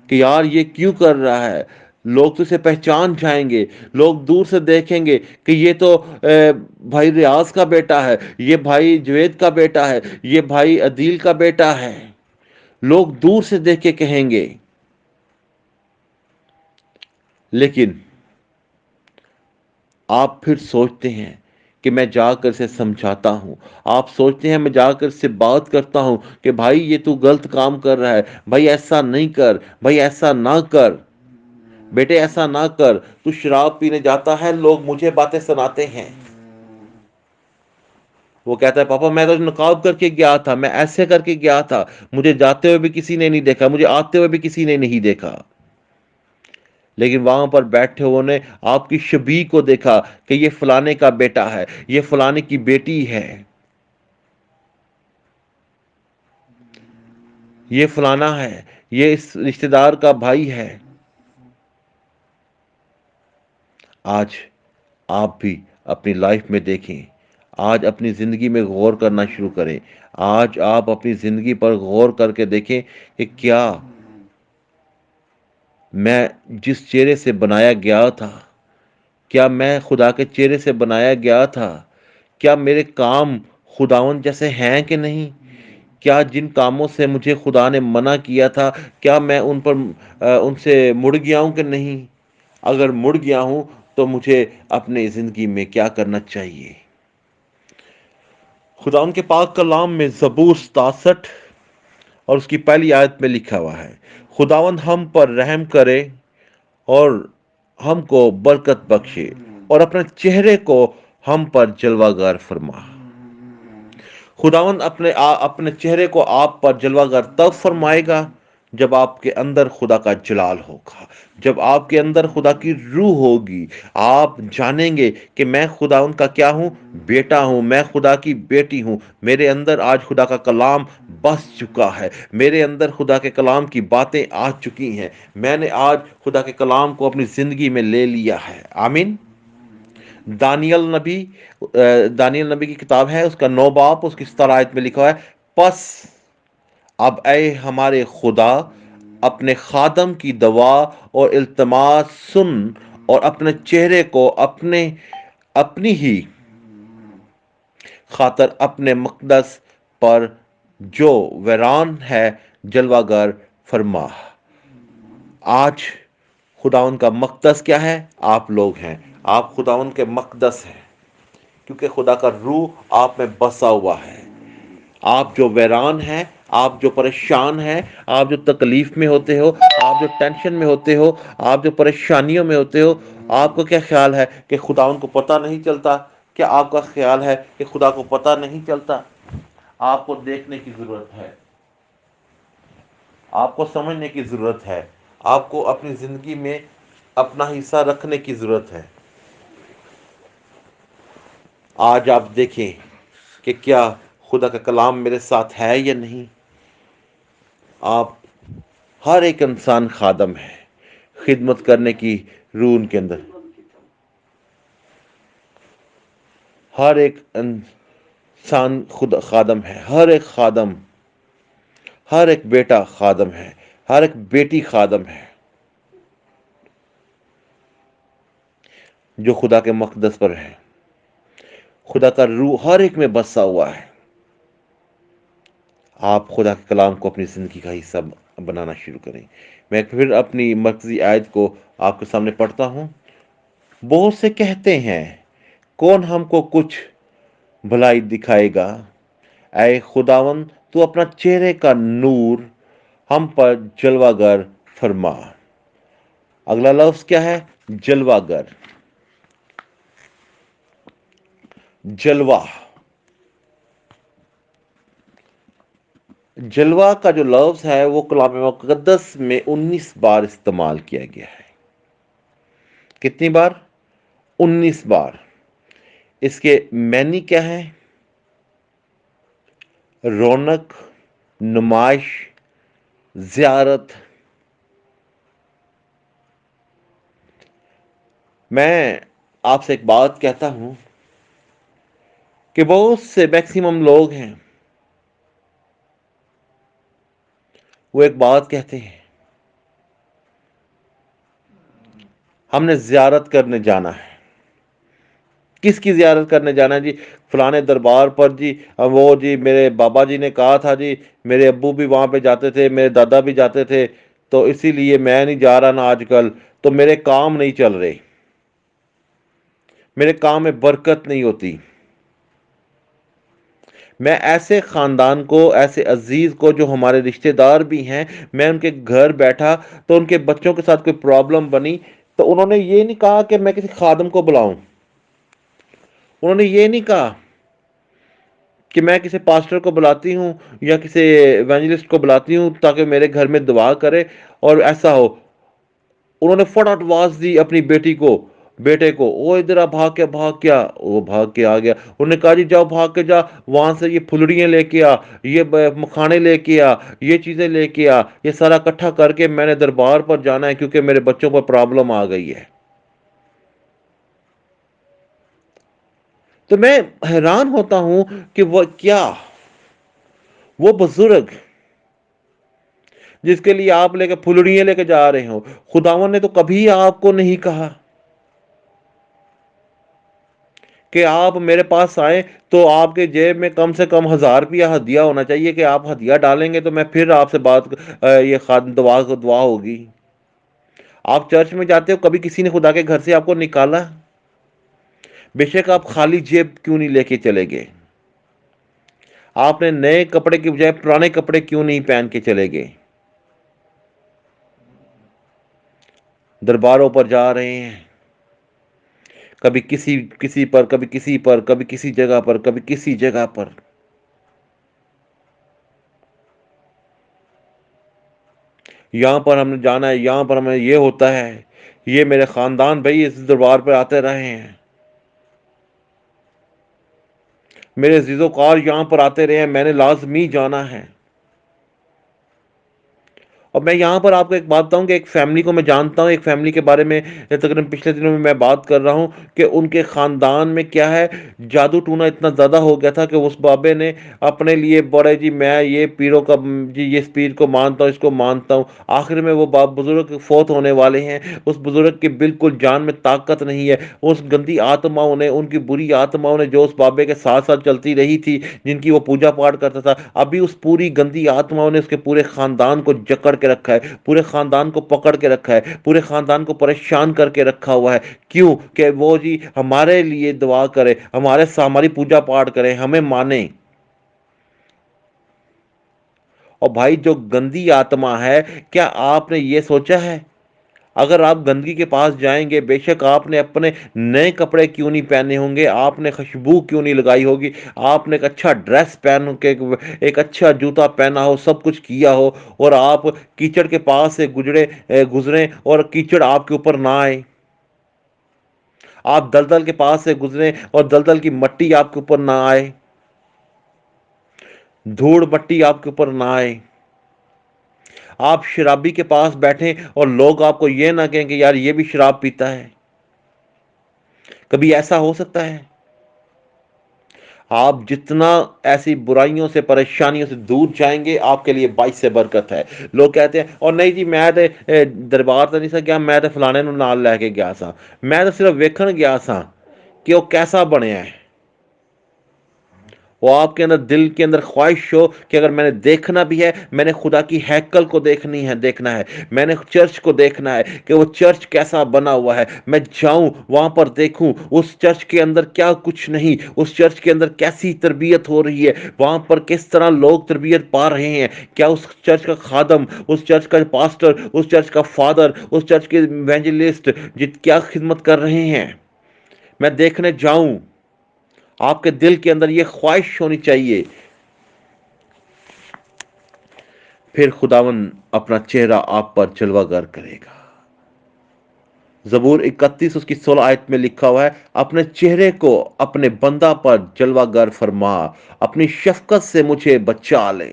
کہ یار یہ کیوں کر رہا ہے؟ لوگ تو اسے پہچان جائیں گے، لوگ دور سے دیکھیں گے کہ یہ تو بھائی ریاض کا بیٹا ہے، یہ بھائی جوید کا بیٹا ہے، یہ بھائی عدیل کا بیٹا ہے. لوگ دور سے دیکھ کے کہیں گے. لیکن آپ پھر سوچتے ہیں کہ میں جا کر اسے سمجھاتا ہوں. آپ سوچتے ہیں میں جا کر اس سے بات کرتا ہوں کہ بھائی یہ تو غلط کام کر رہا ہے، بھائی ایسا نہیں کر، بھائی ایسا نہ کر، بیٹے ایسا نہ کر. تو شراب پینے جاتا ہے، لوگ مجھے باتیں سناتے ہیں. وہ کہتا ہے پاپا میں تو نقاب کر کے گیا تھا، میں ایسے کر کے گیا تھا، مجھے جاتے ہوئے بھی کسی نے نہیں دیکھا، مجھے آتے ہوئے بھی کسی نے نہیں دیکھا. لیکن وہاں پر بیٹھے ہوئے نے آپ کی شبیہ کو دیکھا کہ یہ فلانے کا بیٹا ہے، یہ فلانے کی بیٹی ہے، یہ فلانا ہے، یہ اس رشتہ دار کا بھائی ہے. آج آپ بھی اپنی لائف میں دیکھیں، آج اپنی زندگی میں غور کرنا شروع کریں. آج آپ اپنی زندگی پر غور کر کے دیکھیں کہ کیا میں جس چہرے سے بنایا گیا تھا، کیا میں خدا کے چہرے سے بنایا گیا تھا؟ کیا میرے کام خداوند جیسے ہیں کہ نہیں؟ کیا جن کاموں سے مجھے خدا نے منع کیا تھا، کیا میں ان سے مڑ گیا ہوں کہ نہیں؟ اگر مڑ گیا ہوں تو مجھے اپنے زندگی میں کیا کرنا چاہیے؟ خدا ان کے پاک کلام میں زبور 67 اور اس کی پہلی آیت میں لکھا ہوا ہے، خداوند ہم پر رحم کرے اور ہم کو برکت بخشے اور اپنے چہرے کو ہم پر جلوہ گر فرما. خداوند اپنے چہرے کو آپ پر جلوہ گر تب فرمائے گا جب آپ کے اندر خدا کا جلال ہوگا، جب آپ کے اندر خدا کی روح ہوگی. آپ جانیں گے کہ میں خداوند کا کیا ہوں؟ بیٹا ہوں، میں خدا کی بیٹی ہوں. میرے اندر آج خدا کا کلام بس چکا ہے، میرے اندر خدا کے کلام کی باتیں آ چکی ہیں. میں نے آج خدا کے کلام کو اپنی زندگی میں لے لیا ہے. آمین. دانیل نبی کی کتاب ہے، اس کا 9 باب، اس کی 17 آیت میں لکھا ہے، پس اب اے ہمارے خدا اپنے خادم کی دعا اور التماس سن اور اپنے چہرے کو اپنی ہی خاطر اپنے مقدس پر جو ویران ہے جلوہ گر فرما. آج خداوند کا مقدس کیا ہے؟ آپ لوگ ہیں. آپ خداوند کے مقدس ہیں کیونکہ خدا کا روح آپ میں بسا ہوا ہے. آپ جو ویران ہیں، آپ جو پریشان ہیں، آپ جو تکلیف میں ہوتے ہو، آپ جو ٹینشن میں ہوتے ہو، آپ جو پریشانیوں میں ہوتے ہو، آپ کو کیا خیال ہے کہ خداوند کو پتہ نہیں چلتا؟ کیا آپ کا خیال ہے کہ خدا کو پتہ نہیں چلتا؟ آپ کو دیکھنے کی ضرورت ہے، آپ کو سمجھنے کی ضرورت ہے، آپ کو اپنی زندگی میں اپنا حصہ رکھنے کی ضرورت ہے. آج آپ دیکھیں کہ کیا خدا کا کلام میرے ساتھ ہے یا نہیں. آپ ہر ایک انسان خادم ہے، خدمت کرنے کی روح ان کے اندر، ہر ایک انسان خود خادم ہے، ہر ایک خادم، ہر ایک بیٹا خادم ہے، ہر ایک بیٹی خادم ہے جو خدا کے مقدس پر ہے۔ خدا کا روح ہر ایک میں بسا ہوا ہے۔ آپ خدا کے کلام کو اپنی زندگی کا حصہ بنانا شروع کریں۔ میں پھر اپنی مرکزی آیت کو آپ کے سامنے پڑھتا ہوں۔ بہت سے کہتے ہیں، کون ہم کو کچھ بھلائی دکھائے گا؟ اے خداوند، تو اپنا چہرے کا نور ہم پر جلوہ گر فرما۔ اگلا لفظ کیا ہے؟ جلوہ گر۔ جلوہ، جلوہ کا جو لفظ ہے وہ کلام مقدس میں 19 بار استعمال کیا گیا ہے۔ کتنی بار؟ 19 بار۔ اس کے معنی کیا ہے؟ رونق، نمائش، زیارت۔ میں آپ سے ایک بات کہتا ہوں کہ بہت سے میکسیمم لوگ ہیں، وہ ایک بات کہتے ہیں، ہم نے زیارت کرنے جانا ہے۔ کس کی زیارت کرنے جانا ہے؟ جی فلانے دربار پر، جی وہ جی میرے بابا جی نے کہا تھا، جی میرے ابو بھی وہاں پہ جاتے تھے، میرے دادا بھی جاتے تھے، تو اسی لیے میں نہیں جا رہا نا آج کل، تو میرے کام نہیں چل رہے، میرے کام میں برکت نہیں ہوتی۔ میں ایسے خاندان کو، ایسے عزیز کو جو ہمارے رشتہ دار بھی ہیں، میں ان کے گھر بیٹھا تو ان کے بچوں کے ساتھ کوئی پرابلم بنی تو انہوں نے یہ نہیں کہا کہ میں کسی خادم کو بلاؤں، انہوں نے یہ نہیں کہا کہ میں کسی پاسٹر کو بلاتی ہوں یا کسی ایونجلسٹ کو بلاتی ہوں تاکہ میرے گھر میں دعا کرے اور ایسا ہو۔ انہوں نے فٹافٹ آواز دی اپنی بیٹی کو، بیٹے کو، وہ ادھر بھاگ کیا، وہ بھاگ کے آ گیا۔ انہوں نے کہا جی جاؤ بھاگ کے جا وہاں سے یہ پھلڑیاں لے کے آ، یہ مکھانے لے کے آ، یہ چیزیں لے کے آ، یہ سارا اکٹھا کر کے میں نے دربار پر جانا ہے کیونکہ میرے بچوں پر پرابلم آ گئی ہے۔ تو میں حیران ہوتا ہوں کہ وہ بزرگ جس کے لیے آپ لے کے پھلڑیاں لے کے جا رہے ہو، خداوند نے تو کبھی آپ کو نہیں کہا کہ آپ میرے پاس آئیں تو آپ کے جیب میں کم سے کم 1000 روپیہ ہدیہ ہونا چاہیے کہ آپ ہدیہ ڈالیں گے تو میں پھر آپ سے بات یہ دعا ہوگی۔ آپ چرچ میں جاتے ہو، کبھی کسی نے خدا کے گھر سے آپ کو نکالا؟ بے شک آپ خالی جیب کیوں نہیں لے کے چلے گئے؟ آپ نے نئے کپڑے کی بجائے پرانے کپڑے کیوں نہیں پہن کے چلے گئے؟ درباروں پر جا رہے ہیں، کبھی کسی پر، کبھی کسی پر، کبھی کسی جگہ پر، کبھی کسی جگہ پر۔ یہاں پر ہم نے جانا ہے، یہاں پر ہمیں یہ ہوتا ہے، یہ میرے خاندان بھائی اس دربار پر آتے رہے ہیں، میرے عزیز و کار یہاں پر آتے رہے ہیں، میں نے لازمی جانا ہے۔ اور میں یہاں پر آپ کو ایک بات بتاؤں کہ ایک فیملی کو میں جانتا ہوں، ایک فیملی کے بارے میں تقریباً پچھلے دنوں میں بات کر رہا ہوں کہ ان کے خاندان میں کیا ہے، جادو ٹونا اتنا زیادہ ہو گیا تھا کہ اس بابے نے اپنے لیے بڑے جی میں یہ پیروں کا، جی یہ اس پیر کو مانتا ہوں، اس کو مانتا ہوں۔ آخر میں وہ باپ بزرگ فوت ہونے والے ہیں، اس بزرگ کی بالکل جان میں طاقت نہیں ہے۔ اس گندی آتماؤں نے، ان کی بری آتماؤں نے جو اس بابے کے ساتھ ساتھ چلتی رہی تھی، جن کی وہ پوجا پاٹ کرتا تھا، ابھی اس پوری گندی آتماؤں نے اس کے پورے خاندان کو جکڑ کے رکھا ہے، پورے خاندان کو پکڑ کے رکھا ہے، پورے خاندان کو پریشان کر کے رکھا ہوا ہے۔ کیوں کہ وہ جی ہمارے لیے دعا کرے، ہماری پوجا پاٹ کرے، ہمیں مانے۔ اور بھائی جو گندی آتما ہے، کیا آپ نے یہ سوچا ہے اگر آپ گندگی کے پاس جائیں گے، بے شک آپ نے اپنے نئے کپڑے کیوں نہیں پہنے ہوں گے، آپ نے خوشبو کیوں نہیں لگائی ہوگی، آپ نے ایک اچھا ڈریس پہن کے، ایک اچھا جوتا پہنا ہو، سب کچھ کیا ہو، اور آپ کیچڑ کے پاس سے گزریں اور کیچڑ آپ کے اوپر نہ آئے، آپ دلدل کے پاس سے گزریں اور دلدل کی مٹی آپ کے اوپر نہ آئے، دھوڑ مٹی آپ کے اوپر نہ آئے۔ آپ شرابی کے پاس بیٹھیں اور لوگ آپ کو یہ نہ کہیں کہ یار یہ بھی شراب پیتا ہے؟ کبھی ایسا ہو سکتا ہے؟ آپ جتنا ایسی برائیوں سے پریشانیوں سے دور جائیں گے آپ کے لیے باعث سے برکت ہے۔ لوگ کہتے ہیں اور نہیں جی میں تے دربار تو نہیں سا گیا، میں تے فلانے نو نال لے کے گیا سا، میں تو صرف ویکھن گیا سا کہ وہ کیسا بنیا ہے۔ وہ آپ کے اندر دل کے اندر خواہش ہو کہ اگر میں نے دیکھنا بھی ہے، میں نے خدا کی ہیکل کو دیکھنا ہے، میں نے چرچ کو دیکھنا ہے کہ وہ چرچ کیسا بنا ہوا ہے، میں جاؤں وہاں پر دیکھوں اس چرچ کے اندر کیا کچھ نہیں، اس چرچ کے اندر کیسی تربیت ہو رہی ہے، وہاں پر کس طرح لوگ تربیت پا رہے ہیں، کیا اس چرچ کا خادم، اس چرچ کا پاسٹر، اس چرچ کا فادر، اس چرچ کے ایونجلسٹ کیا خدمت کر رہے ہیں، میں دیکھنے جاؤں۔ آپ کے دل کے اندر یہ خواہش ہونی چاہیے، پھر خداون اپنا چہرہ آپ پر جلوہ گر کرے گا۔ زبور 31 اس کی 16 آیت میں لکھا ہوا ہے، اپنے چہرے کو اپنے بندہ پر جلوہ گر فرما، اپنی شفقت سے مجھے بچا لیں۔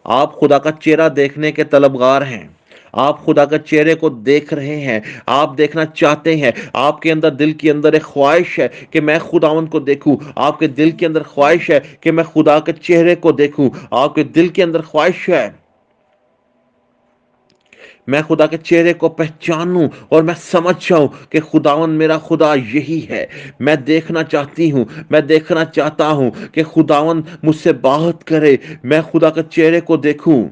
آپ خدا کا چہرہ دیکھنے کے طلبگار ہیں، آپ خدا کا چہرے کو دیکھ رہے ہیں، آپ دیکھنا چاہتے ہیں، آپ کے اندر دل کے اندر ایک خواہش ہے کہ میں خداوند کو دیکھوں، آپ کے دل کے اندر خواہش ہے کہ میں خدا کے چہرے کو دیکھوں، آپ کے دل کے اندر خواہش ہے میں خدا کے چہرے کو پہچانوں اور میں سمجھ جاؤں کہ خداوند میرا خدا یہی ہے۔ میں دیکھنا چاہتی ہوں، میں دیکھنا چاہتا ہوں کہ خداوند مجھ سے بات کرے، میں خدا کے چہرے کو دیکھوں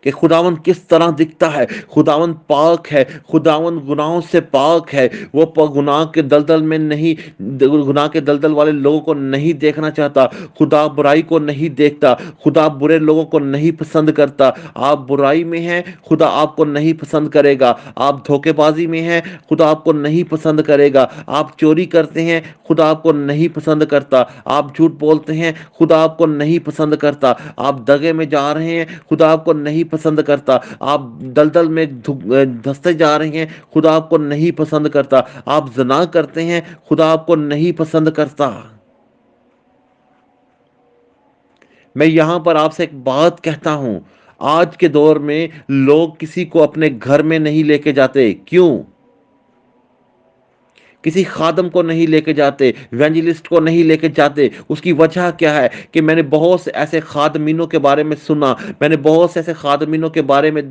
کہ خداوند کس طرح دکھتا ہے۔ خداوند پاک ہے، خداوند گناہوں سے پاک ہے، وہ گناہ کے دلدل میں نہیں، گناہ کے دلدل والے لوگوں کو نہیں دیکھنا چاہتا، خدا برائی کو نہیں دیکھتا، خدا برے لوگوں کو نہیں پسند کرتا۔ آپ برائی میں ہیں، خدا آپ کو نہیں پسند کرے گا، آپ دھوکے بازی میں ہیں، خدا آپ کو نہیں پسند کرے گا، آپ چوری کرتے ہیں، خدا آپ کو نہیں پسند کرتا، آپ جھوٹ بولتے ہیں، خدا آپ کو نہیں پسند کرتا، آپ دغے میں جا رہے ہیں، خدا آپ کو نہیں پسند کرتا، آپ دلدل میں دھستے جا رہے ہیں، خدا آپ کو نہیں پسند کرتا، آپ زنا کرتے ہیں، خدا آپ کو نہیں پسند کرتا۔ میں یہاں پر آپ سے ایک بات کہتا ہوں، آج کے دور میں لوگ کسی کو اپنے گھر میں نہیں لے کے جاتے، کیوں؟ کسی خادم کو نہیں لے کے جاتے، ایونجلسٹ کو نہیں لے کے جاتے۔ اس کی وجہ کیا ہے کہ میں نے بہت سے ایسے خادمینوں کے بارے میں سنا، میں نے بہت سے ایسے خادمینوں کے بارے میں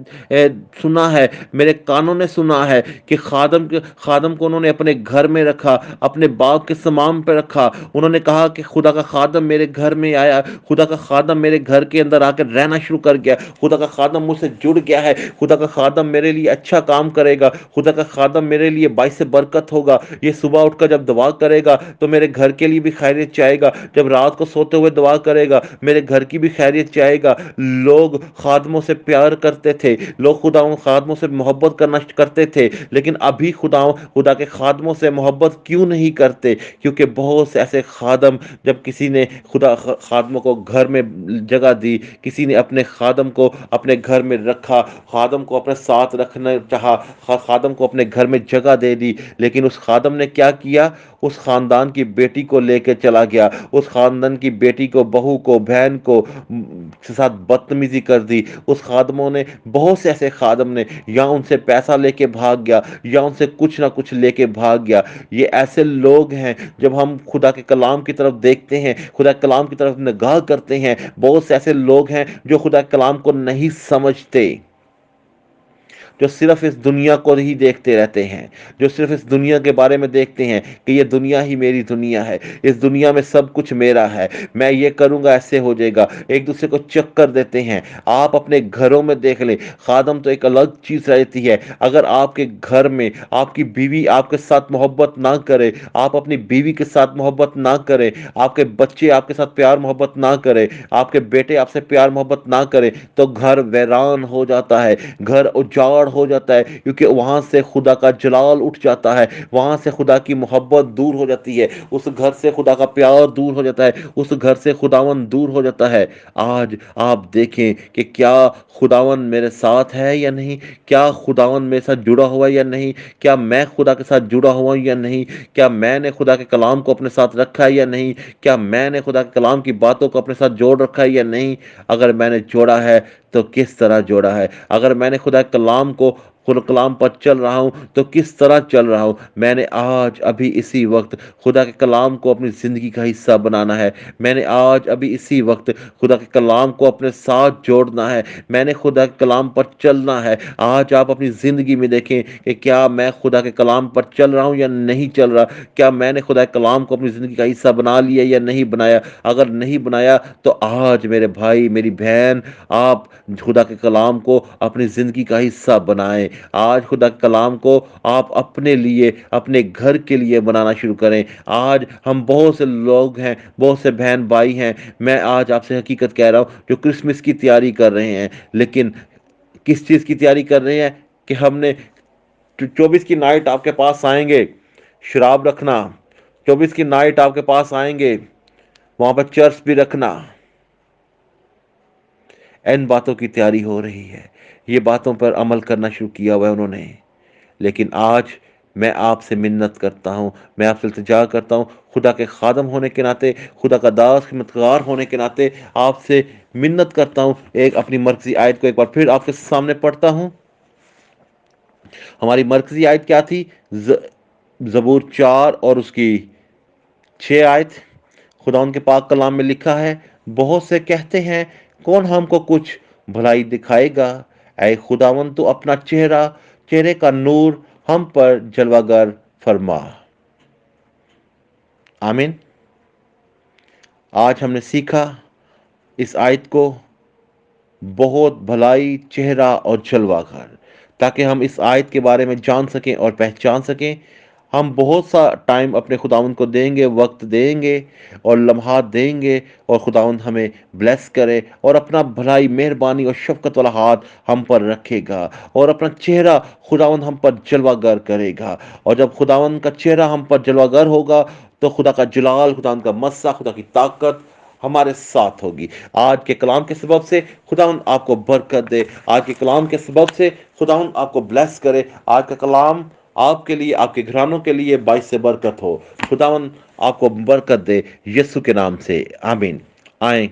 سنا ہے، میرے کانوں نے سنا ہے کہ خادم کو انہوں نے اپنے گھر میں رکھا، اپنے باغ کے سمام پہ رکھا، انہوں نے کہا کہ خدا کا خادم میرے گھر میں آیا، خدا کا خادم میرے گھر کے اندر آ کر رہنا شروع کر گیا، خدا کا خادم مجھ سے جڑ گیا ہے، خدا کا خادم میرے لیے اچھا کام کرے گا، خدا کا خادم میرے لیے باعث برکت ہوگا، یہ صبح اٹھ کر جب دعا کرے گا تو میرے گھر کے لیے بھی خیریت چاہے گا، جب رات کو سوتے ہوئے دعا کرے گا میرے گھر کی بھی خیریت چاہے گا۔ لوگ خادموں سے پیار کرتے تھے، لوگ خادموں سے محبت کرنا کرتے تھے، لیکن ابھی خدا کے خادموں سے محبت کیوں نہیں کرتے؟ کیونکہ بہت سے ایسے خادم، جب کسی نے خدا خادموں کو گھر میں جگہ دی، کسی نے اپنے خادم کو اپنے گھر میں رکھا، خادم کو اپنے ساتھ رکھنا چاہا، خادم کو اپنے گھر میں جگہ دے دی، لیکن اس خادم نے کیا کیا؟ اس خاندان کی بیٹی کو لے کے چلا گیا، اس خاندان کی بیٹی کو، بہو کو، بہن کو ساتھ بدتمیزی کر دی۔ اس خادموں نے، بہت سے ایسے خادم نے، یا ان سے پیسہ لے کے بھاگ گیا یا ان سے کچھ نہ کچھ لے کے بھاگ گیا۔ یہ ایسے لوگ ہیں، جب ہم خدا کے کلام کی طرف دیکھتے ہیں، خدا کے کلام کی طرف نگاہ کرتے ہیں، بہت سے ایسے لوگ ہیں جو خدا کے کلام کو نہیں سمجھتے، جو صرف اس دنیا کو ہی دیکھتے رہتے ہیں، جو صرف اس دنیا کے بارے میں دیکھتے ہیں کہ یہ دنیا ہی میری دنیا ہے، اس دنیا میں سب کچھ میرا ہے، میں یہ کروں گا ایسے ہو جائے گا، ایک دوسرے کو چکر دیتے ہیں۔ آپ اپنے گھروں میں دیکھ لیں، خادم تو ایک الگ چیز رہتی ہے، اگر آپ کے گھر میں آپ کی بیوی آپ کے ساتھ محبت نہ کرے، آپ اپنی بیوی کے ساتھ محبت نہ کریں، آپ کے بچے آپ کے ساتھ پیار محبت نہ کریں، آپ کے بیٹے آپ سے پیار محبت نہ کریں، تو گھر ویران ہو جاتا ہے، گھر اجاڑ اجاڑ ہو جاتا ہے، کیونکہ وہاں سے خدا کا جلال اٹھ جاتا ہے، وہاں سے خدا کی محبت دور ہو جاتی ہے، اس گھر سے خدا کا پیار دور ہو جاتا ہے، اس گھر سے خداون دور ہو جاتا ہے۔ آج آپ دیکھیں کہ کیا خداون میرے ساتھ ہے یا نہیں، کیا خداون میرے ساتھ جڑا ہوا ہے یا نہیں، کیا میں خدا کے ساتھ جڑا ہوا ہوں یا نہیں، کیا میں نے خدا کے کلام کو اپنے ساتھ رکھا ہے یا نہیں، کیا میں نے خدا کے کلام کی باتوں کو اپنے ساتھ جوڑ رکھا ہے یا نہیں۔ اگر میں نے جوڑا ہے تو کس طرح جوڑا ہے، اگر میں نے خدا کے کلام کو کلام پر چل رہا ہوں تو کس طرح چل رہا ہوں۔ میں نے آج ابھی اسی وقت خدا کے کلام کو اپنی زندگی کا حصہ بنانا ہے، میں نے آج ابھی اسی وقت خدا کے کلام کو اپنے ساتھ جوڑنا ہے، میں نے خدا کے کلام پر چلنا ہے۔ آج آپ اپنی زندگی میں دیکھیں کہ کیا میں خدا کے کلام پر چل رہا ہوں یا نہیں چل رہا، کیا میں نے خدا کے کلام کو اپنی زندگی کا حصہ بنا لیا یا نہیں بنایا۔ اگر نہیں بنایا تو آج میرے بھائی میری بہن، آپ خدا کے کلام کو اپنی زندگی کا حصہ بنائیں۔ آج خدا کے کلام کو آپ اپنے لیے، اپنے گھر کے لیے بنانا شروع کریں۔ آج ہم بہت سے لوگ ہیں، بہت سے بہن بھائی ہیں، میں آج آپ سے حقیقت کہہ رہا ہوں، جو کرسمس کی تیاری کر رہے ہیں، لیکن کس چیز کی تیاری کر رہے ہیں کہ ہم نے 24 کی نائٹ آپ کے پاس آئیں گے، شراب رکھنا، 24 کی نائٹ آپ کے پاس آئیں گے، وہاں پر چرچ بھی رکھنا، ان باتوں کی تیاری ہو رہی ہے، یہ باتوں پر عمل کرنا شروع کیا ہوا ہے انہوں نے۔ لیکن آج میں آپ سے منت کرتا ہوں، میں آپ سے التجا کرتا ہوں، خدا کے خادم ہونے کے ناطے، خدا کا داس خدمتگار ہونے کے ناطے آپ سے منت کرتا ہوں۔ ایک اپنی مرکزی آیت کو ایک بار پھر آپ کے سامنے پڑھتا ہوں۔ ہماری مرکزی آیت کیا تھی؟ زبور 4 اور اس کی 6 آیت۔ خدا ان کے پاک کلام میں لکھا ہے، بہت سے کہتے ہیں کون ہم کو کچھ بھلائی دکھائے گا، اے خداون تو اپنا چہرے کا نور ہم پر جلوہ گر فرما۔ آمین۔ آج ہم نے سیکھا اس آیت کو، بہت بھلائی، چہرہ اور جلوہ گر، تاکہ ہم اس آیت کے بارے میں جان سکیں اور پہچان سکیں۔ ہم بہت سا ٹائم اپنے خداوند کو دیں گے، وقت دیں گے اور لمحات دیں گے، اور خداوند ہمیں بلیس کرے اور اپنا بھلائی، مہربانی اور شفقت والا ہاتھ ہم پر رکھے گا، اور اپنا چہرہ خداوند ہم پر جلوہ گر کرے گا۔ اور جب خداوند کا چہرہ ہم پر جلوہ گر ہوگا تو خدا کا جلال، خداوند کا مسا، خدا کی طاقت ہمارے ساتھ ہوگی۔ آج کے کلام کے سبب سے خداوند آپ کو برکت دے، آج کے کلام کے سبب سے خداوند آپ کو بلیس کرے، آج کا کلام آپ کے لیے، آپ کے گھرانوں کے لیے باعث برکت ہو۔ خداوند آپ کو برکت دے، یسوع کے نام سے، آمین۔ آئیں